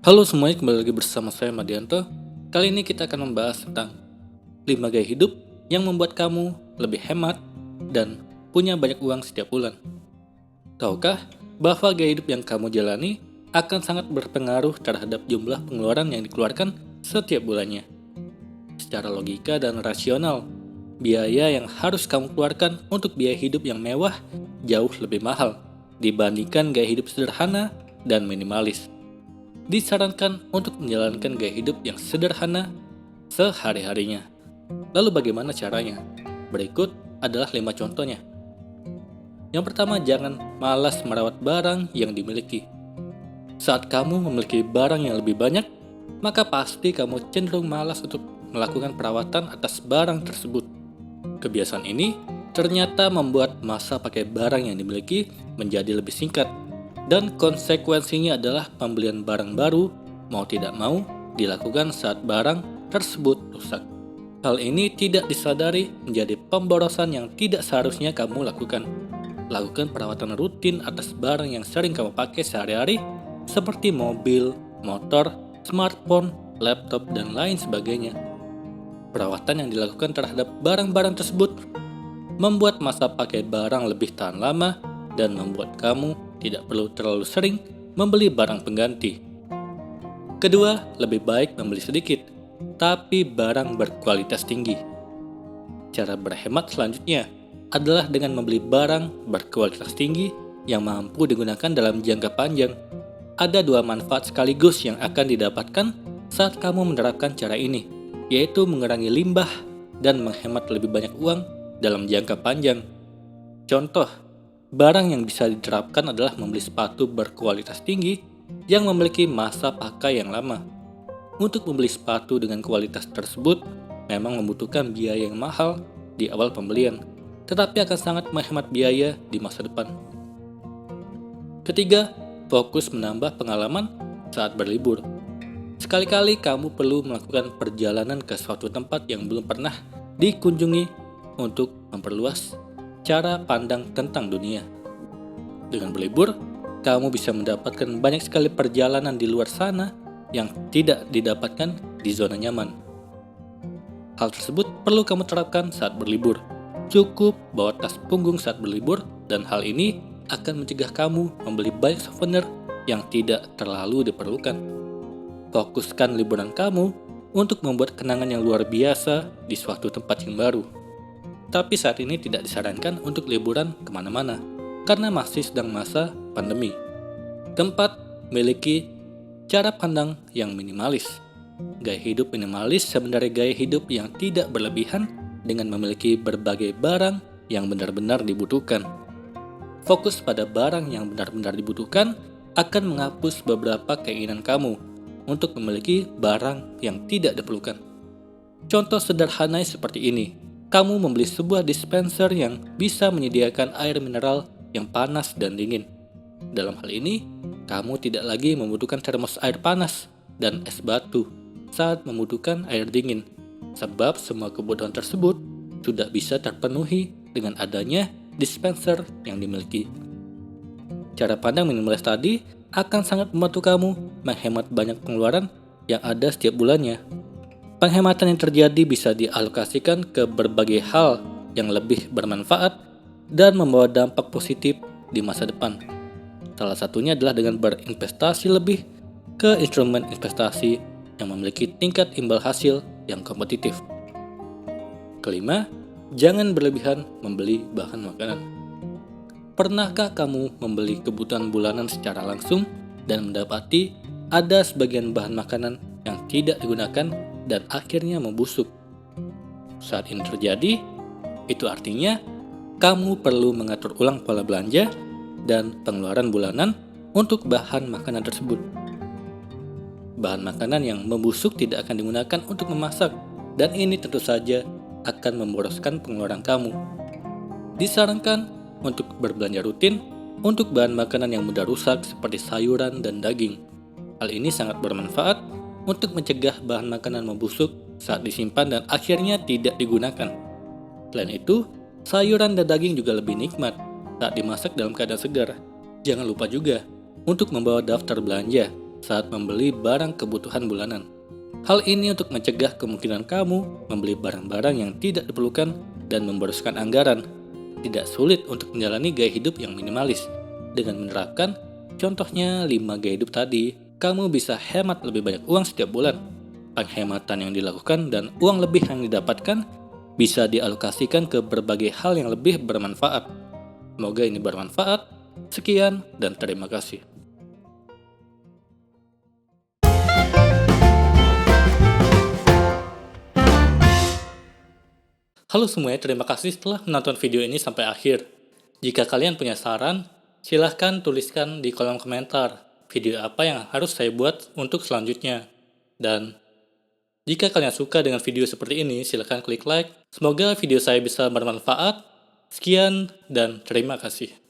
Halo semuanya, kembali lagi bersama saya Madianto. Kali ini kita akan membahas tentang 5 gaya hidup yang membuat kamu lebih hemat dan punya banyak uang setiap bulan. Tahukah bahwa gaya hidup yang kamu jalani akan sangat berpengaruh terhadap jumlah pengeluaran yang dikeluarkan setiap bulannya? Secara logika dan rasional, biaya yang harus kamu keluarkan untuk biaya hidup yang mewah jauh lebih mahal dibandingkan gaya hidup sederhana dan minimalis. Disarankan untuk menjalankan gaya hidup yang sederhana sehari-harinya. Lalu bagaimana caranya? Berikut adalah 5 contohnya. Yang pertama, jangan malas merawat barang yang dimiliki. Saat kamu memiliki barang yang lebih banyak, maka pasti kamu cenderung malas untuk melakukan perawatan atas barang tersebut. Kebiasaan ini ternyata membuat masa pakai barang yang dimiliki menjadi lebih singkat, dan konsekuensinya adalah pembelian barang baru mau tidak mau dilakukan saat barang tersebut rusak. Hal ini tidak disadari menjadi pemborosan yang tidak seharusnya kamu lakukan. Lakukan perawatan rutin atas barang yang sering kamu pakai sehari-hari seperti mobil, motor, smartphone, laptop, dan lain sebagainya. Perawatan yang dilakukan terhadap barang-barang tersebut membuat masa pakai barang lebih tahan lama dan membuat kamu tidak perlu terlalu sering membeli barang pengganti. Kedua, lebih baik membeli sedikit, tapi barang berkualitas tinggi. Cara berhemat selanjutnya adalah dengan membeli barang berkualitas tinggi yang mampu digunakan dalam jangka panjang. Ada 2 manfaat sekaligus yang akan didapatkan saat kamu menerapkan cara ini, yaitu mengurangi limbah dan menghemat lebih banyak uang dalam jangka panjang. Contoh, barang yang bisa diterapkan adalah membeli sepatu berkualitas tinggi yang memiliki masa pakai yang lama. Untuk membeli sepatu dengan kualitas tersebut memang membutuhkan biaya yang mahal di awal pembelian, tetapi akan sangat menghemat biaya di masa depan. Ketiga, fokus menambah pengalaman saat berlibur. Sekali-kali kamu perlu melakukan perjalanan ke suatu tempat yang belum pernah dikunjungi untuk memperluas cara pandang tentang dunia. Dengan berlibur, kamu bisa mendapatkan banyak sekali perjalanan di luar sana yang tidak didapatkan di zona nyaman. Hal tersebut perlu kamu terapkan saat berlibur. Cukup bawa tas punggung saat berlibur, dan hal ini akan mencegah kamu membeli banyak souvenir yang tidak terlalu diperlukan. Fokuskan liburan kamu untuk membuat kenangan yang luar biasa di suatu tempat yang baru. Tapi saat ini tidak disarankan untuk liburan kemana-mana, karena masih sedang masa pandemi. Keempat, miliki cara pandang yang minimalis. Gaya hidup minimalis sebenarnya gaya hidup yang tidak berlebihan dengan memiliki berbagai barang yang benar-benar dibutuhkan. Fokus pada barang yang benar-benar dibutuhkan akan menghapus beberapa keinginan kamu untuk memiliki barang yang tidak diperlukan. Contoh sederhana seperti ini. Kamu membeli sebuah dispenser yang bisa menyediakan air mineral yang panas dan dingin. Dalam hal ini, kamu tidak lagi membutuhkan termos air panas dan es batu saat membutuhkan air dingin, sebab semua kebutuhan tersebut sudah bisa terpenuhi dengan adanya dispenser yang dimiliki. Cara pandang minimalis tadi akan sangat membantu kamu menghemat banyak pengeluaran yang ada setiap bulannya. Penghematan yang terjadi bisa dialokasikan ke berbagai hal yang lebih bermanfaat dan membawa dampak positif di masa depan. Salah satunya adalah dengan berinvestasi lebih ke instrumen investasi yang memiliki tingkat imbal hasil yang kompetitif. Kelima, jangan berlebihan membeli bahan makanan. Pernahkah kamu membeli kebutuhan bulanan secara langsung dan mendapati ada sebagian bahan makanan yang tidak digunakan dan akhirnya membusuk? Saat ini terjadi, itu artinya kamu perlu mengatur ulang pola belanja dan pengeluaran bulanan untuk bahan makanan tersebut. Bahan makanan yang membusuk tidak akan digunakan untuk memasak, dan ini tentu saja akan memboroskan pengeluaran kamu. Disarankan untuk berbelanja rutin untuk bahan makanan yang mudah rusak seperti sayuran dan daging. Hal ini sangat bermanfaat untuk mencegah bahan makanan membusuk saat disimpan dan akhirnya tidak digunakan. Selain itu, sayuran dan daging juga lebih nikmat saat dimasak dalam keadaan segar. Jangan lupa juga untuk membawa daftar belanja saat membeli barang kebutuhan bulanan. Hal ini untuk mencegah kemungkinan kamu membeli barang-barang yang tidak diperlukan dan memboroskan anggaran. Tidak sulit untuk menjalani gaya hidup yang minimalis. Dengan menerapkan contohnya 5 gaya hidup tadi, kamu bisa hemat lebih banyak uang setiap bulan. Penghematan yang dilakukan dan uang lebih yang didapatkan bisa dialokasikan ke berbagai hal yang lebih bermanfaat. Semoga ini bermanfaat. Sekian dan terima kasih. Halo semuanya, terima kasih telah menonton video ini sampai akhir. Jika kalian punya saran, silahkan tuliskan di kolom komentar video apa yang harus saya buat untuk selanjutnya. Dan jika kalian suka dengan video seperti ini, silahkan klik like. Semoga video saya bisa bermanfaat. Sekian dan terima kasih.